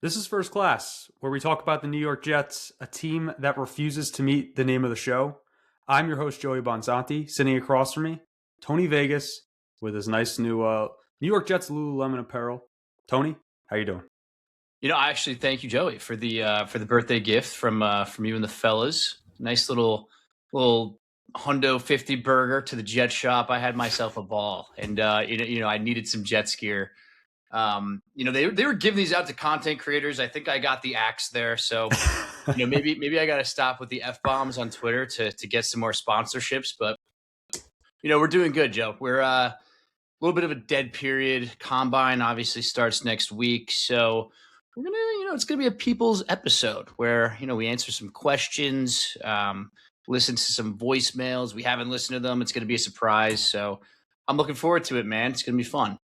This is First Class, where we talk about the New York Jets, a team that refuses to meet the name of the show. I'm your host, Joey Bonzanti. Sitting across from me, Tony Vegas, with his nice new New York Jets Lululemon apparel. Tony, how you doing? I actually thank you, Joey, for the birthday gift from you and the fellas. Nice little Hundo 50 burger to the Jet shop. I had myself a ball, and I needed some Jets gear. They were giving these out to content creators. I think I got the axe there, so maybe I got to stop with the F-bombs on Twitter to get some more sponsorships. But we're doing good, Joe. We're a little bit of a dead period. Combine obviously starts next week, so we're gonna, it's gonna be a people's episode where we answer some questions, listen to some voicemails. We haven't listened to them. It's gonna be a surprise, so I'm looking forward to it, man. It's gonna be fun.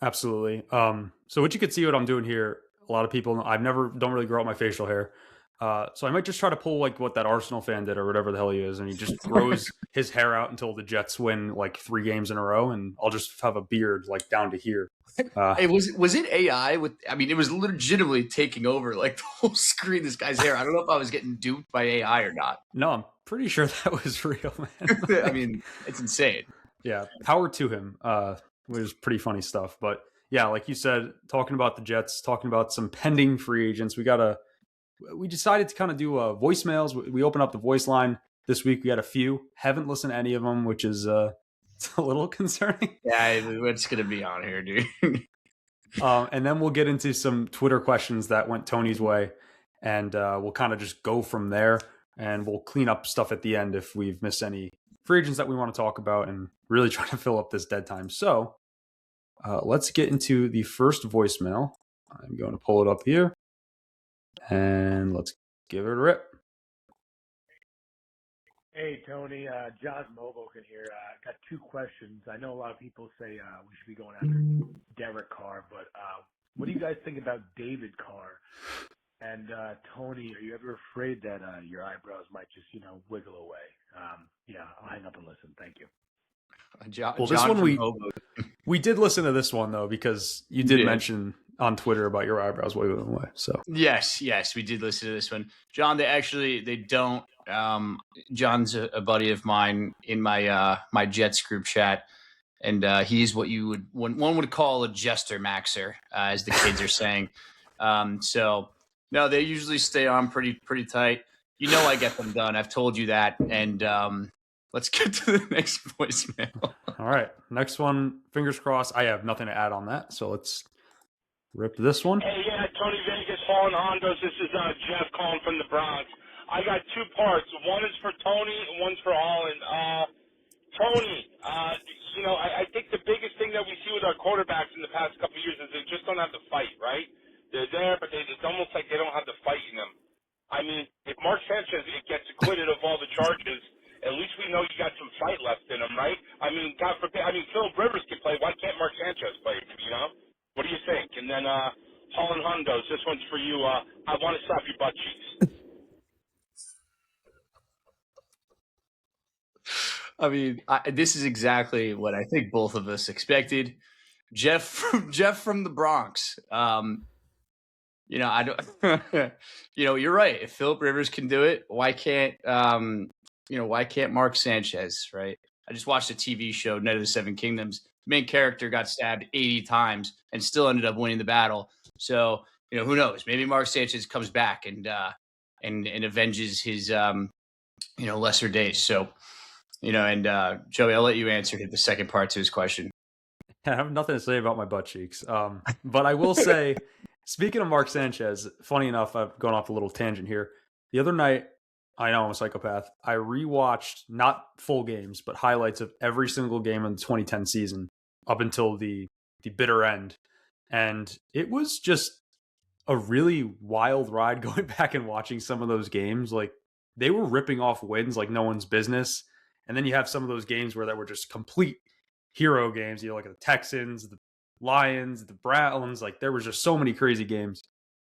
Absolutely. So what you could see what I'm doing here, a lot of people, don't really grow out my facial hair. So I might just try to pull like what that Arsenal fan did or whatever the hell he is. And he just grows his hair out until the Jets win like 3 games in a row. And I'll just have a beard like down to here. Hey, was it AI it was legitimately taking over like the whole screen, this guy's hair. I don't know if I was getting duped by AI or not. No, I'm pretty sure that was real, man. I mean, it's insane. Yeah. Power to him. Was pretty funny stuff. But yeah, like you said, talking about the Jets, talking about some pending free agents, we decided to kind of do voicemails. We opened up the voice line this week. We had a few. Haven't listened to any of them, which is it's a little concerning. Yeah, it's going to be on here, dude. And then we'll get into some Twitter questions that went Tony's way. And we'll kind of just go from there. And we'll clean up stuff at the end if we've missed any free agents that we want to talk about and really try to fill up this dead time. So let's get into the first voicemail. I'm going to pull it up here. And let's give it a rip. Hey, Tony. Josh Moboken here. Got 2 questions. I know a lot of people say we should be going after Derek Carr, but what do you guys think about David Carr? And Tony, are you ever afraid that your eyebrows might just, wiggle away? I'll hang up and listen. Thank you. This one we did listen to this one though, because you did mention on Twitter about your eyebrows wiggling away. So yes, we did listen to this one, John. They don't. John's a buddy of mine in my my Jets group chat, and he's what one would call a jester maxer, as the kids are saying. So no, they usually stay on pretty tight. I get them done. I've told you that, and let's get to the next voicemail. All right. Next one, fingers crossed. I have nothing to add on that, so let's rip this one. Hey, yeah, Tony Vegas, Fallen Hondos. This is Jeff calling from the Bronx. I got 2 parts. One is for Tony and one's for Holland. Tony, I think the biggest thing that we see with our quarterbacks in the past couple of years is they just don't have the fight, right? They're there, but it's almost like they don't have the fight in them. I mean, if Mark Sanchez gets acquitted of all the charges, at least we know you got some fight left in him, right? I mean, God forbid. I mean, Philip Rivers can play. Why can't Mark Sanchez play? What do you think? And then Holland Hondos, this one's for you. I want to slap your butt cheeks. I mean, this is exactly what I think both of us expected. Jeff from the Bronx. I don't. You're right. If Philip Rivers can do it, why can't why can't Mark Sanchez? Right. I just watched a TV show, Night of the Seven Kingdoms. The main character got stabbed 80 times and still ended up winning the battle. So who knows? Maybe Mark Sanchez comes back and avenges his lesser days. So. Joey, I'll let you answer the second part to his question. I have nothing to say about my butt cheeks. But I will say, speaking of Mark Sanchez, funny enough, I've gone off a little tangent here. The other night, I know I'm a psychopath. I rewatched not full games, but highlights of every single game in the 2010 season up until the bitter end. And it was just a really wild ride going back and watching some of those games. Like, they were ripping off wins like no one's business. And then you have some of those games where that were just complete hero games. Like the Texans, the Lions, the Browns. Like, there was just so many crazy games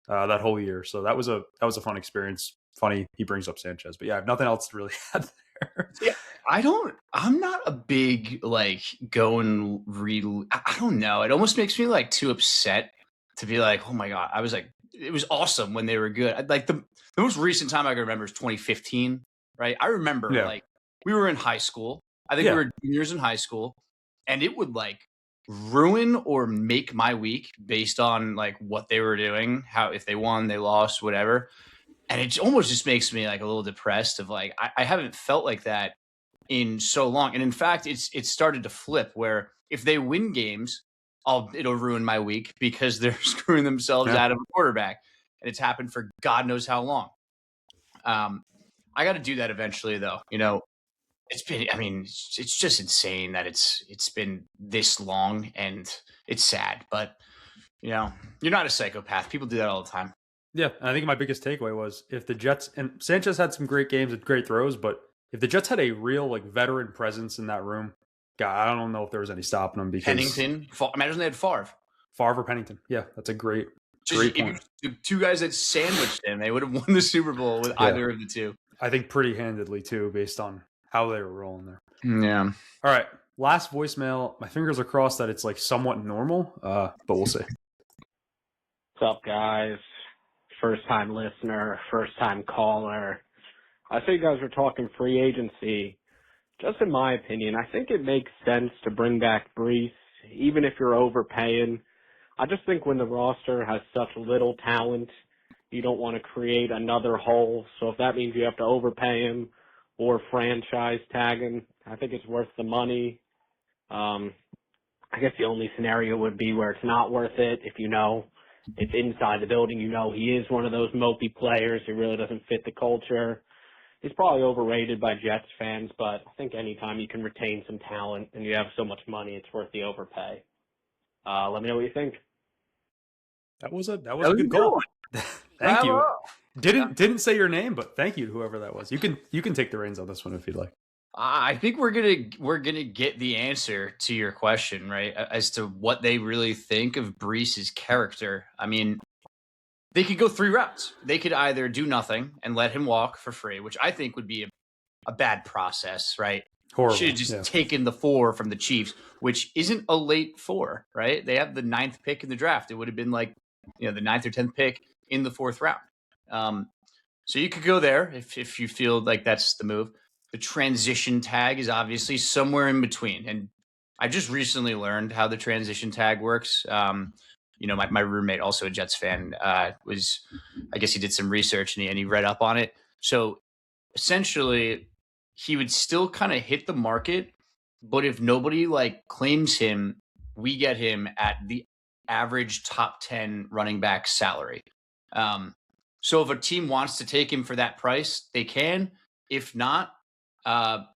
that whole year. So that was a fun experience. Funny he brings up Sanchez, but yeah, I have nothing else to really add there. Yeah, I'm not a big go and read. I don't know. It almost makes me too upset to be like, oh my God. I was it was awesome when they were good. Like the most recent time I can remember is 2015, right? I remember like we were in high school. I think we were juniors in high school, and it would like ruin or make my week based on like what they were doing, how if they won, they lost, whatever. And it almost just makes me like a little depressed of like I haven't felt like that in so long. And in fact, it's started to flip where if they win games, it'll ruin my week because they're screwing themselves out of a quarterback. And it's happened for God knows how long. I got to do that eventually though. You know, it's just insane that it's been this long, and it's sad, but you know, you're not a psychopath. People do that all the time. Yeah, I think my biggest takeaway was if the Jets, and Sanchez had some great games and great throws, but if the Jets had a real like veteran presence in that room, God, I don't know if there was any stopping them. Because Pennington, imagine they had Favre or Pennington. Yeah, that's a great point. Two guys that sandwiched them, they would have won the Super Bowl with either of the two. I think pretty handedly too, based on how they were rolling there. Yeah. All right, last voicemail. My fingers are crossed that it's like somewhat normal, but we'll see. What's up, guys? First-time listener, first-time caller. I think you guys were talking free agency. Just in my opinion, I think it makes sense to bring back Brees, even if you're overpaying. I just think when the roster has such little talent, you don't want to create another hole. So if that means you have to overpay him or franchise tag him, I think it's worth the money. I guess the only scenario would be where it's not worth it if you know it's inside the building. You know he is one of those mopey players who really doesn't fit the culture. He's probably overrated by Jets fans, but I think anytime you can retain some talent and you have so much money, it's worth the overpay. Let me know what you think. That was a good call. Thank you. Didn't say your name, but thank you to whoever that was. You can take the reins on this one if you'd like. I think we're gonna get the answer to your question, right? As to what they really think of Brees' character. I mean, they could go three routes. They could either do nothing and let him walk for free, which I think would be a bad process, right? Horrible. Should have just taken the 4 from the Chiefs, which isn't a late 4, right? They have the 9th pick in the draft. It would have been like, the 9th or 10th pick in the 4th round. So you could go there if you feel like that's the move. The transition tag is obviously somewhere in between. And I just recently learned how the transition tag works. My roommate, also a Jets fan, I guess he did some research and he read up on it. So essentially, he would still kind of hit the market, but if nobody like claims him, we get him at the average top 10 running back salary. So if a team wants to take him for that price, they can. If not,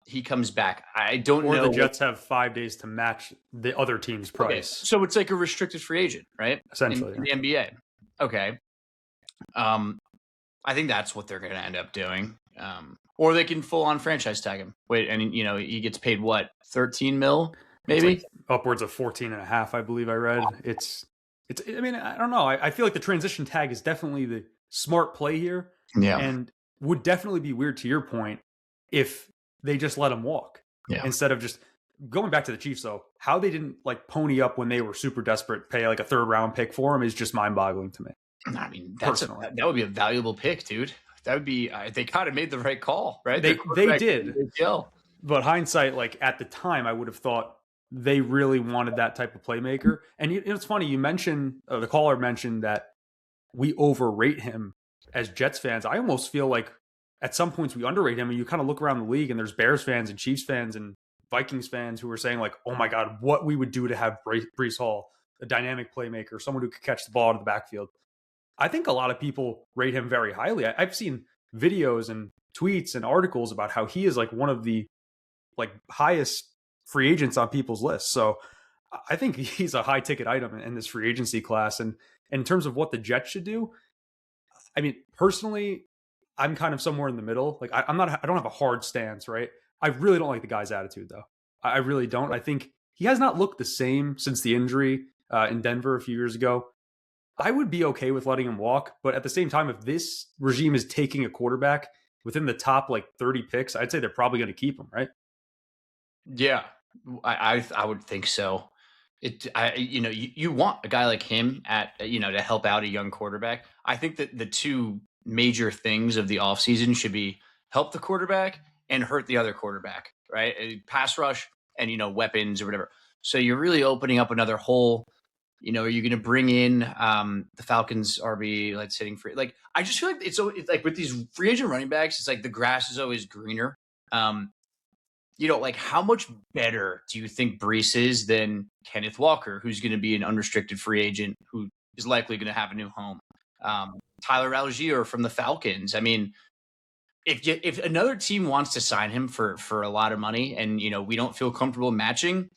he comes back. I don't know. Or the Jets have 5 days to match the other team's price. Okay. So it's like a restricted free agent, right? Essentially. In the NBA. Okay. I think that's what they're going to end up doing. Or they can full on franchise tag him. Wait, and he gets paid what? 13 mil, maybe? Like upwards of 14 and a half, I believe I read. I mean, I don't know. I feel like the transition tag is definitely the smart play here. Yeah. And would definitely be weird, to your point, if they just let him walk. Yeah. Instead of just going back to the Chiefs, though, how they didn't like pony up when they were super desperate, pay like a 3rd round pick for him is just mind boggling to me. I mean, that would be a valuable pick, dude. That would be, they kind of made the right call, right? They did. But hindsight, like at the time, I would have thought they really wanted that type of playmaker. And it's funny, you mentioned, the caller mentioned that we overrate him as Jets fans. I almost feel like at some points we underrate him, and you kind of look around the league and there's Bears fans and Chiefs fans and Vikings fans who are saying like, oh my God, what we would do to have Brees Hall, a dynamic playmaker, someone who could catch the ball out of the backfield. I think a lot of people rate him very highly. I've seen videos and tweets and articles about how he is like one of the like highest free agents on people's lists. So I think he's a high ticket item in this free agency class. And in terms of what the Jets should do, I mean, personally, I'm kind of somewhere in the middle. Like I don't have a hard stance, right? I really don't like the guy's attitude though. I really don't. I think he has not looked the same since the injury in Denver a few years ago. I would be okay with letting him walk, but at the same time, if this regime is taking a quarterback within the top like 30 picks, I'd say they're probably going to keep him, right? Yeah, I would think so. You want a guy like him to help out a young quarterback. I think that the two major things of the offseason should be help the quarterback and hurt the other quarterback, right? Pass rush and, weapons or whatever. So you're really opening up another hole. Are you going to bring in the Falcons RB like sitting free? Like, I just feel like it's like with these free agent running backs, it's like the grass is always greener. Like how much better do you think Brees is than Kenneth Walker, who's going to be an unrestricted free agent who is likely going to have a new home? Tyler Algier from the Falcons. I mean, if another team wants to sign him for a lot of money and, we don't feel comfortable matching,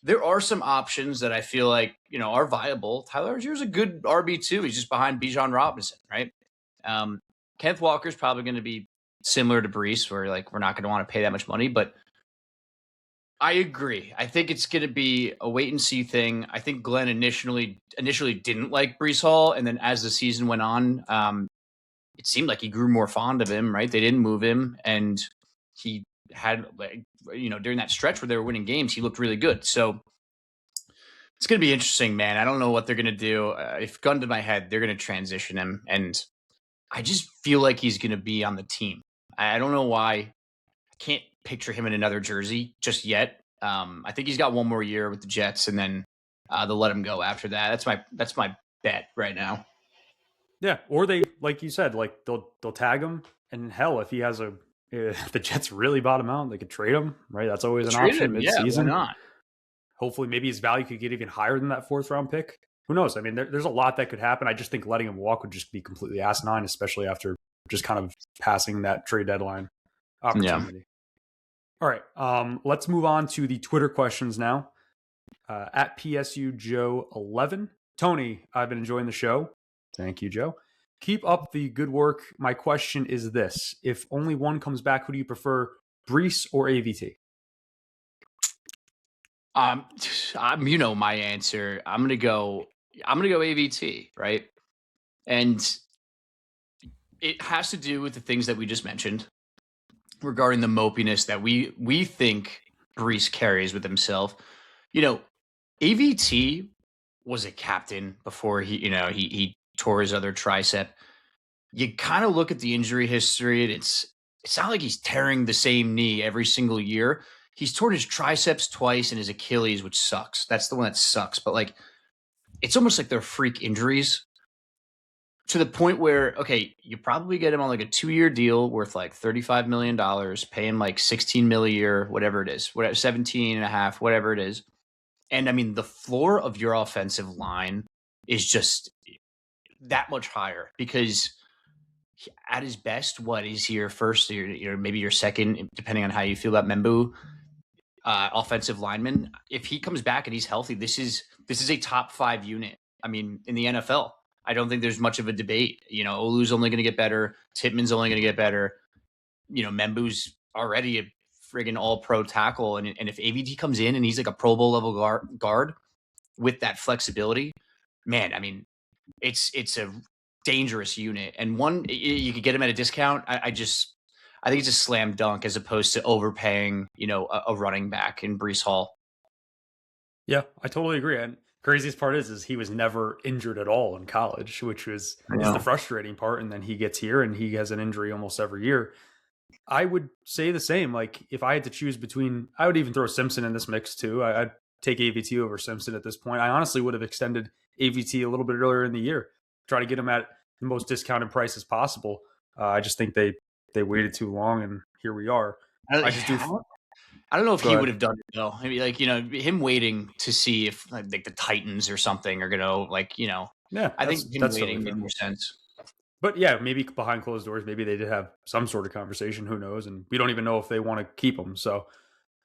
there are some options that I feel like, are viable. Tyler Algier is a good RB2. He's just behind Bijan Robinson, right? Kenneth Walker is probably going to be similar to Brees, where like we're not going to want to pay that much money, but I agree. I think it's going to be a wait and see thing. I think Glenn initially didn't like Brees Hall, and then as the season went on, it seemed like he grew more fond of him. Right? They didn't move him, and he had during that stretch where they were winning games, he looked really good. So it's going to be interesting, man. I don't know what they're going to do. If gun to my head, they're going to transition him, and I just feel like he's going to be on the team. I don't know why. I can't picture him in another jersey just yet. I think he's got one more year with the Jets, and then they'll let him go after that. That's my bet right now. Yeah, or they, like you said, like they'll tag him, and hell, if he has if the Jets really bottom out, they could trade him, right? That's always an option mid-season. Yeah, why not? Hopefully, maybe his value could get even higher than that 4th round pick. Who knows? I mean, there's a lot that could happen. I just think letting him walk would just be completely asinine, especially after just kind of passing that trade deadline opportunity. Yeah. All right, let's move on to the Twitter questions now. At PSU Joe 11, Tony, I've been enjoying the show. Thank you, Joe. Keep up the good work. My question is this: if only one comes back, who do you prefer, Brees or AVT? My answer. I'm gonna go AVT, right? And it has to do with the things that we just mentioned regarding the mopiness that we think Brees carries with himself. AVT was a captain before he tore his other tricep. You kind of look at the injury history, and it's not like he's tearing the same knee every single year. He's torn his triceps twice and his Achilles, which sucks. That's the one that sucks. But like, it's almost like they're freak injuries to the point where, okay, you probably get him on like a 2-year deal worth like $35 million, pay him like $16 million a year, whatever it is, 17 and a half, whatever it is. And I mean, the floor of your offensive line is just that much higher because at his best, what is he, your first, maybe your second, depending on how you feel about Membu, offensive lineman. If he comes back and he's healthy, this is a top 5 unit. I mean, in the NFL, I don't think there's much of a debate. Olu's only going to get better. Tippmann's only going to get better. Membu's already a friggin' all-pro tackle. And if AVT comes in and he's like a Pro Bowl level guard with that flexibility, man, I mean, it's a dangerous unit. And one, you could get him at a discount. I think it's a slam dunk as opposed to overpaying, a running back in Brees Hall. Yeah, I totally agree. And craziest part is he was never injured at all in college, which is the frustrating part. And then he gets here and he has an injury almost every year. I would say the same. Like if I had to choose between, I would even throw Simpson in this mix too. I'd take AVT over Simpson at this point. I honestly would have extended AVT a little bit earlier in the year, try to get him at the most discounted prices possible. I just think they waited too long, and here we are. I don't know if he would have done it though. I mean, him waiting to see if like the Titans or something are gonna Yeah, I think him waiting made more sense. But yeah, maybe behind closed doors, maybe they did have some sort of conversation. Who knows? And we don't even know if they want to keep him. So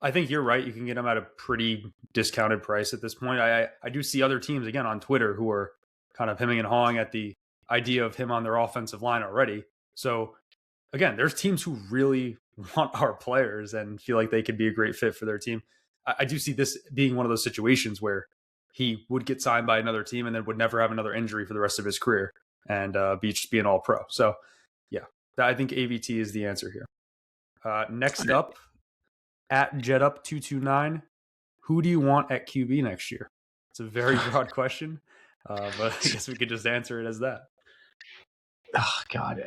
I think you're right. You can get him at a pretty discounted price at this point. I do see other teams again on Twitter who are kind of hemming and hawing at the idea of him on their offensive line already. So again, there's teams who really want our players and feel like they could be a great fit for their team. I do see this being one of those situations where he would get signed by another team and then would never have another injury for the rest of his career and be an all pro. So yeah, I think AVT is the answer here. Next up, at JetUp229, who do you want at QB next year? It's a very broad question, but I guess we could just answer it as that. Oh God!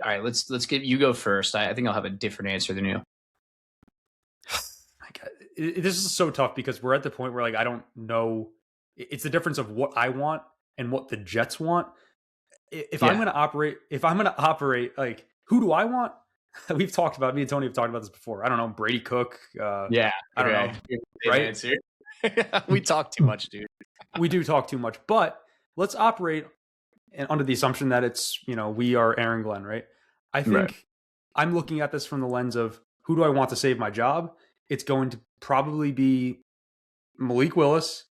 All right, let's get you go first. I think I'll have a different answer than you. This is so tough because we're at the point where like I don't know. It's the difference of what I want and what the Jets want. If I'm going to operate, like who do I want? We've talked about, me and Tony have talked about this before. I don't know, Brady Cook. I don't know. Right? We talk too much, dude. We do talk too much, but let's operate under the assumption that it's, we are Aaron Glenn, right? I think I'm looking at this from the lens of who do I want to save my job? It's going to probably be Malik Willis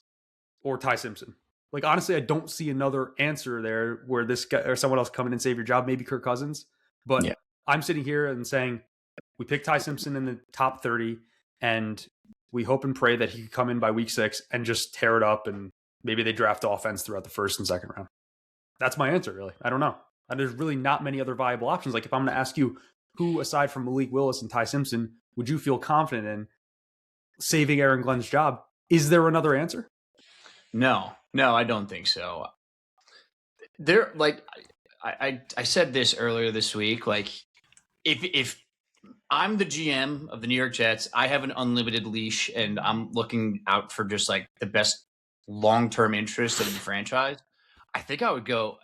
or Ty Simpson. Like, honestly, I don't see another answer there where this guy or someone else come in and save your job, maybe Kirk Cousins. But I'm sitting here and saying we picked Ty Simpson in the top 30 and we hope and pray that he could come in by week 6 and just tear it up, and maybe they draft offense throughout the first and second round. That's my answer, really. I don't know. And there's really not many other viable options. Like, if I'm going to ask you who, aside from Malik Willis and Ty Simpson, would you feel confident in saving Aaron Glenn's job? Is there another answer? No, I don't think so. There, like I said this earlier this week, like if I'm the GM of the New York Jets, I have an unlimited leash and I'm looking out for just like the best long-term interest of the franchise, I think I would go,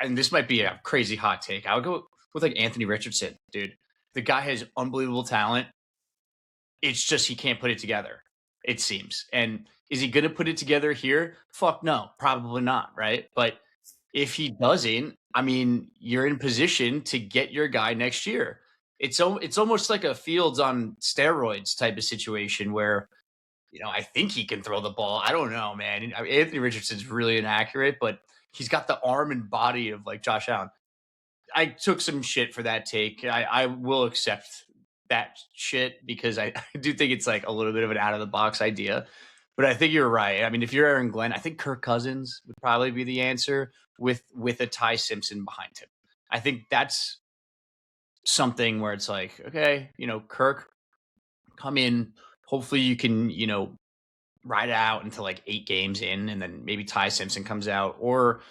and this might be a crazy hot take, I would go with like Anthony Richardson, dude. The guy has unbelievable talent. It's just he can't put it together, it seems. And is he going to put it together here? Fuck no, probably not, right? But if he doesn't, I mean, you're in position to get your guy next year. It's almost like a Fields on steroids type of situation where, I think he can throw the ball. I don't know, man. Anthony Richardson's really inaccurate, but he's got the arm and body of like Josh Allen. I took some shit for that take. I will accept that shit because I do think it's like a little bit of an out of the box idea. But I think you're right. I mean, if you're Aaron Glenn, I think Kirk Cousins would probably be the answer with a Ty Simpson behind him. I think that's something where it's like, okay, Kirk, come in. Hopefully you can, ride out until like 8 games in, and then maybe Ty Simpson comes out, or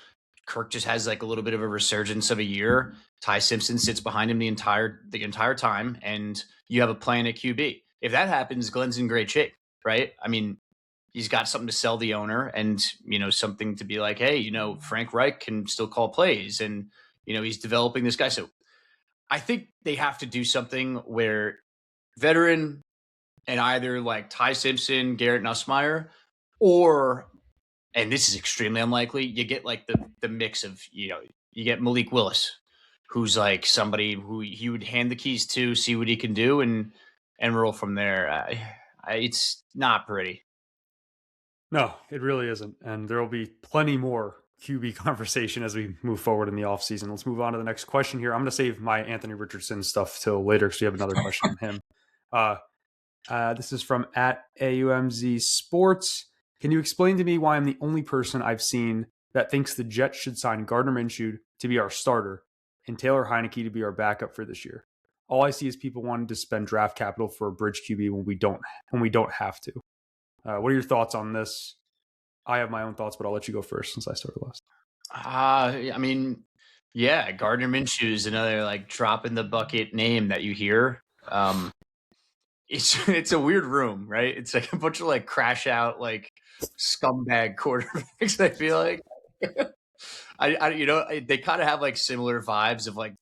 Kirk just has like a little bit of a resurgence of a year. Ty Simpson sits behind him the entire time, and you have a plan at QB. If that happens, Glenn's in great shape, right? I mean, he's got something to sell the owner, and something to be like, hey, Frank Reich can still call plays, and he's developing this guy. So I think they have to do something where veteran and either like Ty Simpson, Garrett Nussmeier, or, and this is extremely unlikely, you get like the mix of, you get Malik Willis, who's like somebody who he would hand the keys to, see what he can do, and roll from there. It's not pretty. No, it really isn't. And there will be plenty more QB conversation as we move forward in the offseason. Let's move on to the next question here. I'm going to save my Anthony Richardson stuff till later because we have another question on him. This is from @AUMZ Sports. Can you explain to me why I'm the only person I've seen that thinks the Jets should sign Gardner Minshew to be our starter and Taylor Heineke to be our backup for this year? All I see is people wanting to spend draft capital for a bridge QB when we don't have to. What are your thoughts on this? I have my own thoughts, but I'll let you go first since I started last. I mean, yeah, Gardner Minshew is another like drop in the bucket name that you hear. It's a weird room, right? It's like a bunch of like crash out like scumbag quarterbacks. I feel like they kind of have like similar vibes of like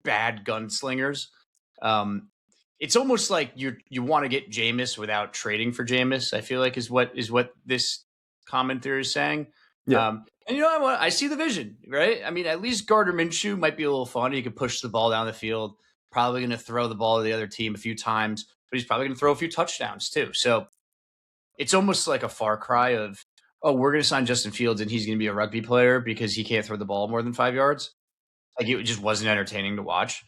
bad gunslingers. It's almost like you want to get Jameis without trading for Jameis, I feel like is what this commenter is saying. Yeah. And I see the vision, right? I mean, at least Gardner Minshew might be a little fun. He could push the ball down the field, probably going to throw the ball to the other team a few times, but he's probably going to throw a few touchdowns too. So it's almost like a far cry of, oh, we're going to sign Justin Fields and he's going to be a rugby player because he can't throw the ball more than 5 yards. Like, it just wasn't entertaining to watch.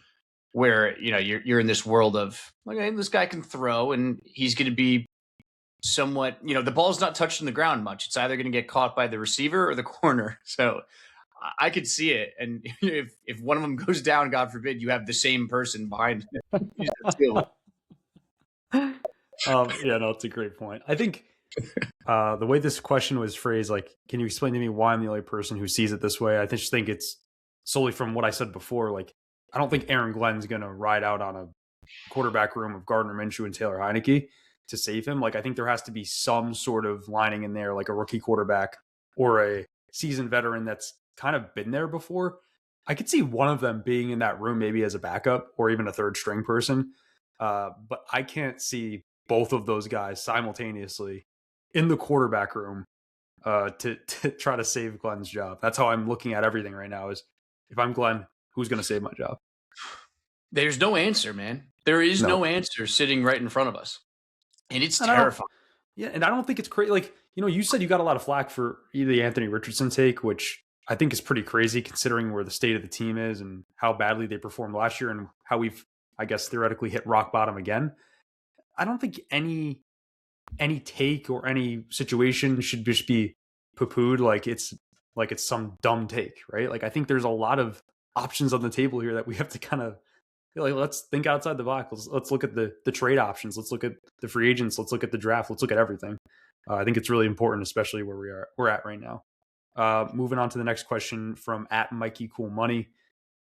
Where you're in this world of, okay, this guy can throw and he's going to be somewhat, the ball's not touching the ground much. It's either going to get caught by the receiver or the corner. So I could see it. And if one of them goes down, God forbid, you have the same person behind him. Yeah, no, it's a great point. I think The way this question was phrased, like, can you explain to me why I'm the only person who sees it this way? I just think it's solely from what I said before. Like, I don't think Aaron Glenn's going to ride out on a quarterback room of Gardner Minshew and Taylor Heineke to save him. Like, I think there has to be some sort of lining in there, like a rookie quarterback or a seasoned veteran that's kind of been there before. I could see one of them being in that room maybe as a backup or even a third string person. But I can't see both of those guys simultaneously in the quarterback room to try to save Glenn's job. That's how I'm looking at everything right now is if I'm Glenn, who's going to save my job? There's no answer, man. There is no answer sitting right in front of us. And it's terrifying. Yeah, and I don't think it's crazy. Like, you said you got a lot of flack for the Anthony Richardson take, which I think is pretty crazy considering where the state of the team is and how badly they performed last year and how we've, I guess, theoretically hit rock bottom again. I don't think any take or any situation should just be poo-pooed like it's some dumb take, right? Like, I think there's a lot of options on the table here that we have to kind of let's think outside the box. Let's look at the trade options. Let's look at the free agents. Let's look at the draft. Let's look at everything. I think it's really important, especially where we're at right now. Moving on to the next question from @MikeyCoolMoney.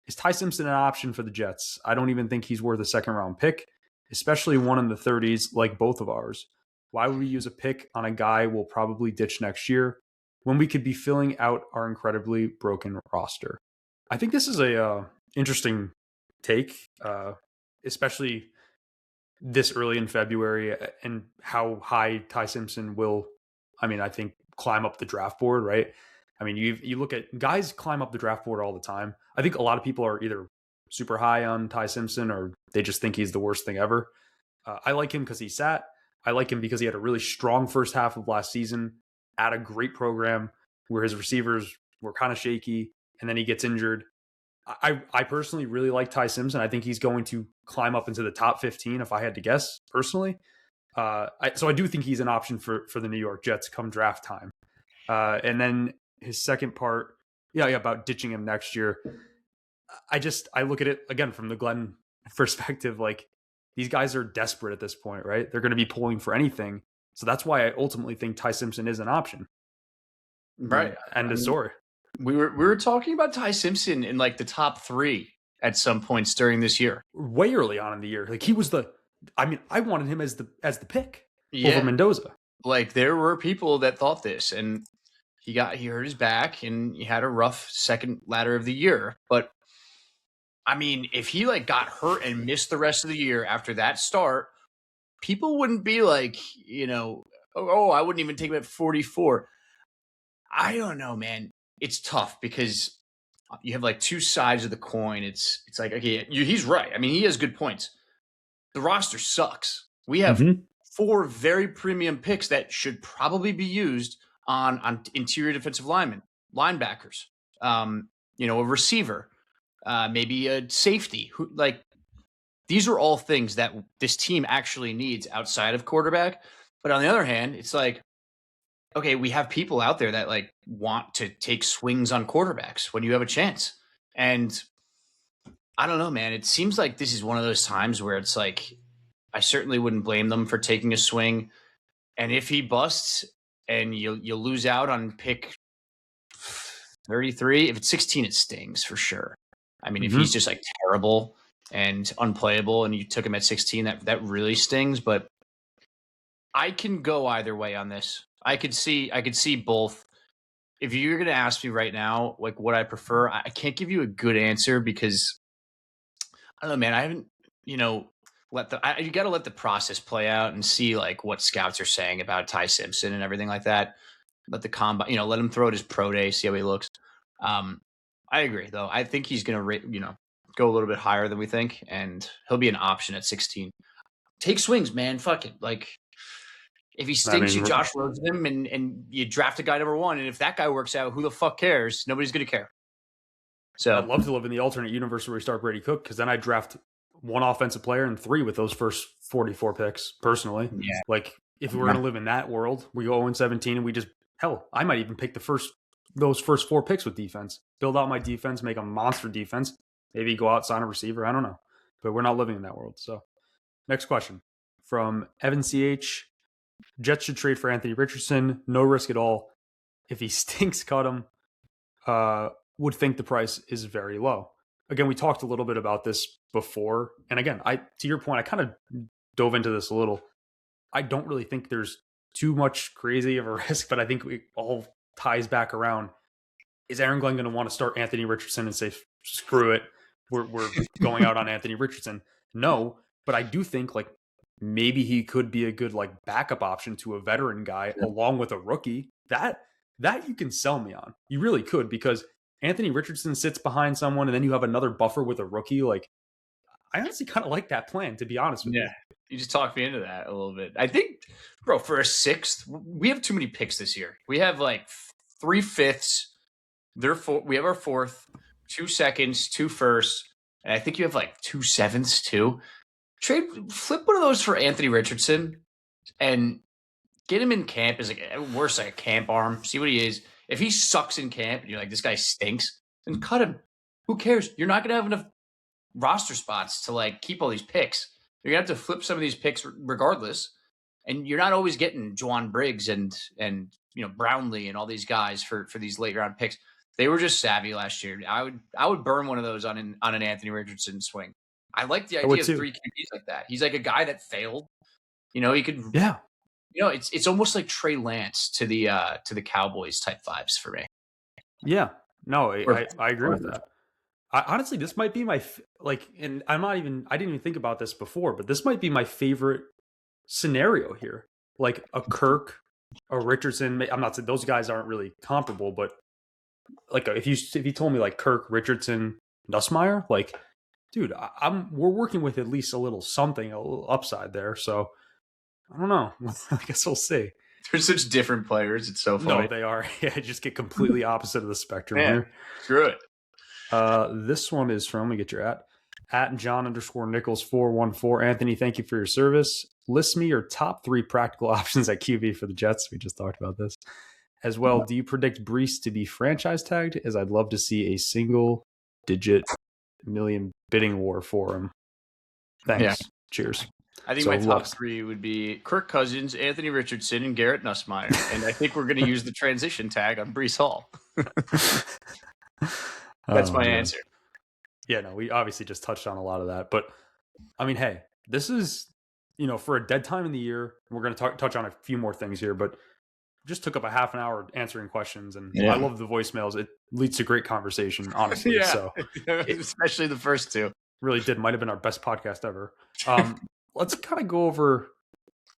Is Ty Simpson an option for the Jets? I don't even think he's worth a second round pick, especially one in the 30s like both of ours. Why would we use a pick on a guy we'll probably ditch next year when we could be filling out our incredibly broken roster? I think this is a interesting take, especially this early in February and how high Ty Simpson will, I think, climb up the draft board, right? I mean, you look at guys climb up the draft board all the time. I think a lot of people are either super high on Ty Simpson or they just think he's the worst thing ever. I like him because he sat. I like him because he had a really strong first half of last season at a great program where his receivers were kind of shaky and then he gets injured. I personally really like Ty Simpson. I think he's going to climb up into the top 15 if I had to guess personally. So I do think he's an option for the New York Jets come draft time. And then his second part, about ditching him next year. I look at it again from the Glenn perspective. Like, these guys are desperate at this point, right? They're going to be pulling for anything. So that's why I ultimately think Ty Simpson is an option. Right. End of story. We were talking about Ty Simpson in like the top 3 at some points during this year. Way early on in the year. Like, he was I wanted him as the pick over Mendoza. Like, there were people that thought this, and he hurt his back and he had a rough second ladder of the year. But I mean, if he got hurt and missed the rest of the year after that start, people wouldn't be like, oh, I wouldn't even take him at 44. I don't know, man. It's tough because you have two sides of the coin. It's like, okay, he's right. I mean, he has good points. The roster sucks. We have 4 very premium picks that should probably be used on interior defensive linemen, linebackers, a receiver, maybe a safety. These are all things that this team actually needs outside of quarterback. But on the other hand, it's like, okay, we have people out there that want to take swings on quarterbacks when you have a chance. And I don't know, man. It seems like this is one of those times where it's like, I certainly wouldn't blame them for taking a swing. And if he busts and you lose out on pick 33, if it's 16, it stings for sure. I mean, if he's just terrible and unplayable and you took him at 16, that really stings. But I can go either way on this. I could see both. If you're going to ask me right now, what I prefer, I can't give you a good answer because I don't know, man. I haven't, you got to let the process play out and see what scouts are saying about Ty Simpson and everything like that. Let the combine, let him throw at his pro day, see how he looks. I agree though. I think he's going to, go a little bit higher than we think, and he'll be an option at 16. Take swings, man. Fuck it. If he stinks, you Josh Rosen him and you draft a guy number 1. And if that guy works out, who the fuck cares? Nobody's going to care. So I'd love to live in the alternate universe where we start Brady Cook, because then I draft 1 offensive player and 3 with those first 44 picks personally. Yeah. If we were going to live in that world, we go 0-17 and we just, I might even pick those first 4 picks with defense, build out my defense, make a monster defense, maybe go out, sign a receiver. I don't know, but we're not living in that world. So next question from Evan CH. Jets should trade for Anthony Richardson. No risk at all. If he stinks, cut him. Would think the price is very low. Again, we talked a little bit about this before. And again, to your point, I kind of dove into this a little. I don't really think there's too much crazy of a risk, but I think it all ties back around. Is Aaron Glenn going to want to start Anthony Richardson and say, screw it, we're going out on Anthony Richardson? No, but I do think like maybe he could be a good like backup option to a veteran guy along with a rookie. That you can sell me on. You really could, because Anthony Richardson sits behind someone and then you have another buffer with a rookie. Like, I honestly kind of like that plan, to be honest with you. Yeah, you just talked me into that a little bit. I think, bro, for a sixth, we have too many picks this year. We have like 3 fifths. We have our 4th, 2 seconds, 2 firsts, and I think you have like 2 sevenths too. Flip one of those for Anthony Richardson and get him in camp as at worst like a camp arm. See what he is. If he sucks in camp and you're like, this guy stinks, then cut him. Who cares? You're not going to have enough roster spots to like keep all these picks. You're going to have to flip some of these picks regardless. And you're not always getting Juwan Briggs and Brownlee and all these guys for these late round picks. They were just savvy last year. I would burn one of those on an Anthony Richardson swing. I like the idea of 3 QBs like that. He's like a guy that failed. He could. Yeah. It's almost like Trey Lance to the Cowboys type vibes for me. Yeah, no, I agree with that. Honestly, this might be my and I didn't even think about this before, but this might be my favorite scenario here. Like a Kirk, a Richardson. I'm not saying those guys aren't really comparable, but like if you told me like Kirk, Richardson, Nussmeier, like, dude, we're working with at least a little upside there. So I don't know. I guess we'll see. They're such different players. It's so funny. No, they are. Yeah, just get completely opposite of the spectrum here. Screw it. This one is from, let me get your at John_Nichols 414. Anthony, thank you for your service. List me your top 3 practical options at QB for the Jets. We just talked about this. As well, do you predict Breece to be franchise tagged? As I'd love to see a single-digit million bidding war for him. Thanks. Yeah. Cheers. I think my top 3 would be Kirk Cousins, Anthony Richardson, and Garrett Nussmeier. And I think we're going to use the transition tag on Breece Hall. That's my answer. Yeah, no, we obviously just touched on a lot of that. But, I mean, hey, this is, for a dead time in the year, we're going to touch on a few more things here, but just took up a half an hour answering questions. And I love the voicemails. It leads to great conversation, honestly. So especially the first 2. Really did. Might have been our best podcast ever. Let's kind of go over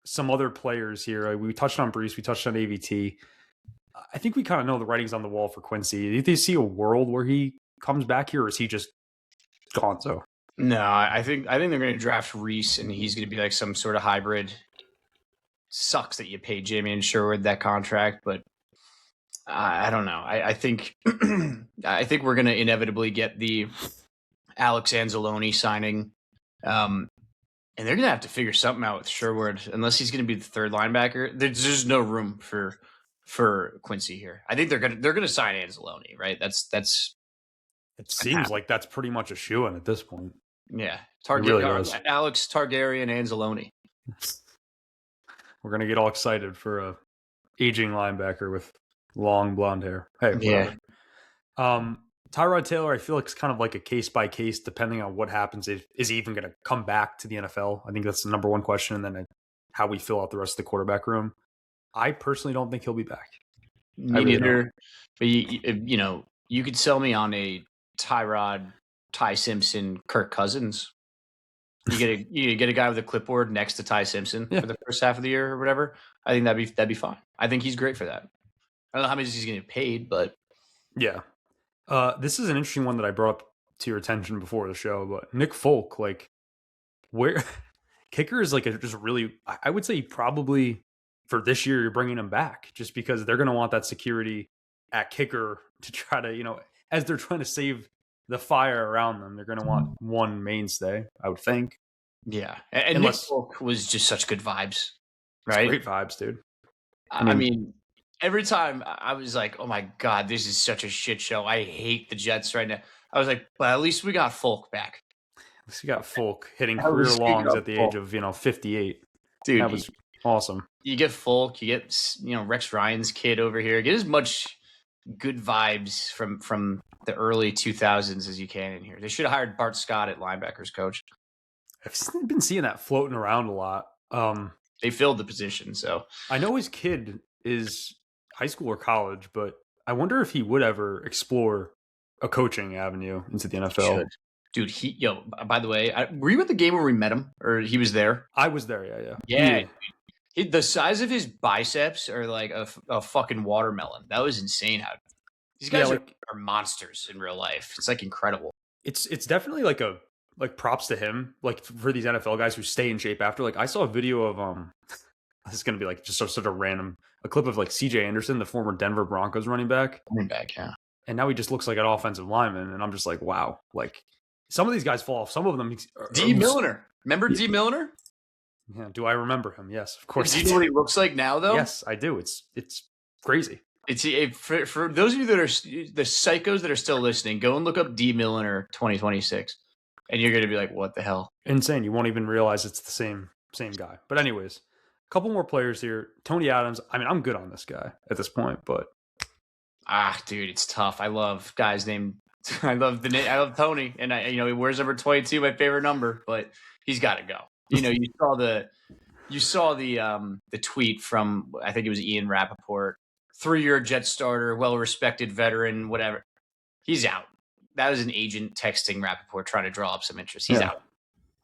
some other players here. We touched on Breece. We touched on AVT. I think we kind of know the writing's on the wall for Quincy. Do you see a world where he comes back here, or is he just gone? So no, I think they're going to draft Reese, and he's going to be like some sort of hybrid. Sucks that you paid Jamie Sherwood that contract, but I don't know. I think I think we're going to inevitably get the Alex Anzalone signing. And they're going to have to figure something out with Sherwood, unless he's going to be the 3rd linebacker. There's no room for Quincy here. I think they're going to sign Anzalone, right? That's. It seems like that's pretty much a shoo-in at this point. Yeah, Alex Targaryen Anzalone. We're going to get all excited for a aging linebacker with long blonde hair. Hey, whatever. Tyrod Taylor, I feel like it's kind of like a case by case, depending on what happens. Is he even going to come back to the NFL? I think that's the number one question. And then how we fill out the rest of the quarterback room. I personally don't think he'll be back. Me neither. But you could sell me on a Tyrod, Ty Simpson, Kirk Cousins. You get a guy with a clipboard next to Ty Simpson for the first half of the year or whatever. I think that'd be fine. I think he's great for that. I don't know how much he's going to get paid, but yeah. This is an interesting one that I brought up to your attention before the show, but Nick Folk, like, where kicker is like just really, I would say probably for this year, you're bringing him back just because they're going to want that security at kicker to try to, as they're trying to save the fire around them, they're going to want one mainstay, I would think. Yeah. And Nick Folk was just such good vibes, right? Great vibes, dude. I mean, every time I was like, oh my God, this is such a shit show. I hate the Jets right now. I was like, but at least we got Folk back. At least we got Folk hitting career longs at the age of, 58. Dude, Awesome. You get Folk, you get Rex Ryan's kid over here. Get as much good vibes from the early 2000s as you can in here. They should have hired Bart Scott at linebackers coach. I've been seeing that floating around a lot. They filled the position, so I know his kid is high school or college, but I wonder if he would ever explore a coaching avenue into the NFL. should. Dude, by the way, were you at the game where we met him, or he was there? I was there, yeah. Yeah. The size of his biceps are like a fucking watermelon. That was insane. How these guys are monsters in real life. It's like incredible. It's definitely like props to him, like for these NFL guys who stay in shape after. Like I saw a video of this is gonna be like just sort of a clip of like CJ Anderson, the former Denver Broncos running back. Yeah. And now he just looks like an offensive lineman, and I'm just like, wow. Like some of these guys fall off. Some of them D. Milliner. Remember D. Milliner? Yeah, do I remember him? Yes, of course. Do you know what he looks like now, though? Yes, I do. It's crazy. For those of you that are the psychos that are still listening, go and look up D. Milliner 2026, and you're going to be like, "What the hell?" Insane. You won't even realize it's the same guy. But anyways, a couple more players here. Tony Adams. I mean, I'm good on this guy at this point, but dude, it's tough. I love guys named. I love Tony, and he wears number 22, my favorite number, but he's got to go. You saw the tweet from, I think it was Ian Rappaport, 3-year Jet starter, well-respected veteran, whatever. He's out. That was an agent texting Rappaport trying to draw up some interest. He's out.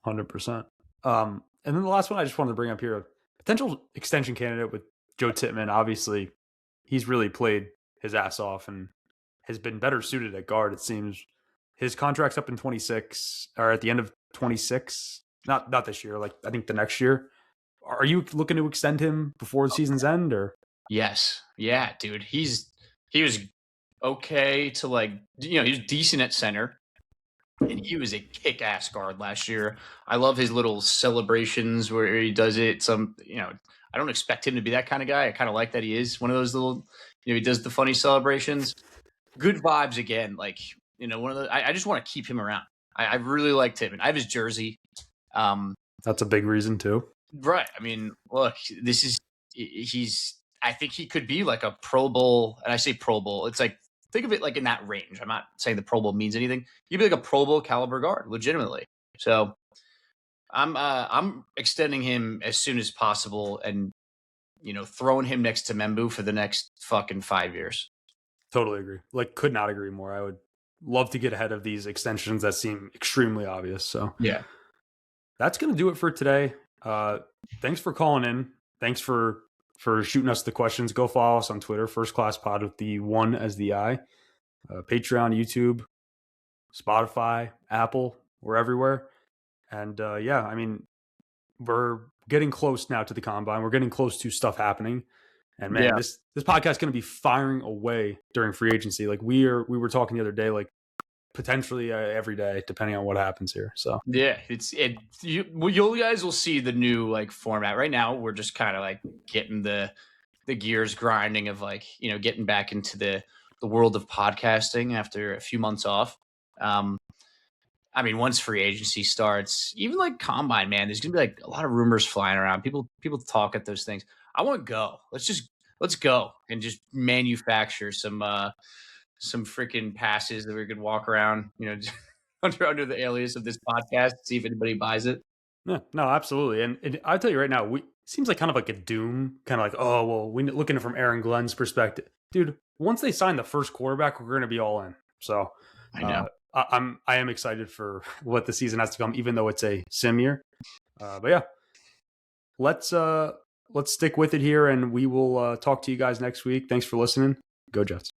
100%. And then the last one I just wanted to bring up here, a potential extension candidate with Joe Tippmann. Obviously, he's really played his ass off and has been better suited at guard, it seems. His contract's up in 26, or at the end of 26. Not this year, like I think the next year. Are you looking to extend him before the season's end, or? Yes. Yeah, dude. He was okay to he was decent at center. And he was a kick-ass guard last year. I love his little celebrations where he does it. I don't expect him to be that kind of guy. I kind of like that he is one of those little, he does the funny celebrations. Good vibes again. One of the, I just want to keep him around. I really liked him. And I have his jersey. That's a big reason too. Right. I mean, look, I think he could be like a Pro Bowl. And I say Pro Bowl. It's like, think of it like in that range. I'm not saying the Pro Bowl means anything. He'd be like a Pro Bowl caliber guard, legitimately. So I'm extending him as soon as possible and, throwing him next to Membu for the next fucking 5 years. Totally agree. Could not agree more. I would love to get ahead of these extensions that seem extremely obvious. So yeah, that's going to do it for today. Thanks for calling in. Thanks for shooting us the questions. Go follow us on Twitter, First Class Pod with the 1 as the I. Patreon, YouTube, Spotify, Apple, we're everywhere. And I mean, we're getting close now to the combine. We're getting close to stuff happening. And man, this podcast is going to be firing away during free agency. We were talking the other day, potentially every day, depending on what happens here. So yeah, you guys will see the new format. Right now, we're just kind of getting the gears grinding of getting back into the world of podcasting after a few months off. I mean, once free agency starts, even combine, man, there's gonna be a lot of rumors flying around. People talk at those things. I want to go. Let's go and just manufacture some freaking passes that we could walk around, under the alias of this podcast, see if anybody buys it. No, absolutely. And I'll tell you right now, seems like kind of like a doom, kind of oh, well, we looking from Aaron Glenn's perspective, dude, once they sign the first quarterback, we're going to be all in. So I know. I am excited for what the season has to come, even though it's a sim year. But yeah, let's stick with it here, and we will talk to you guys next week. Thanks for listening. Go Jets.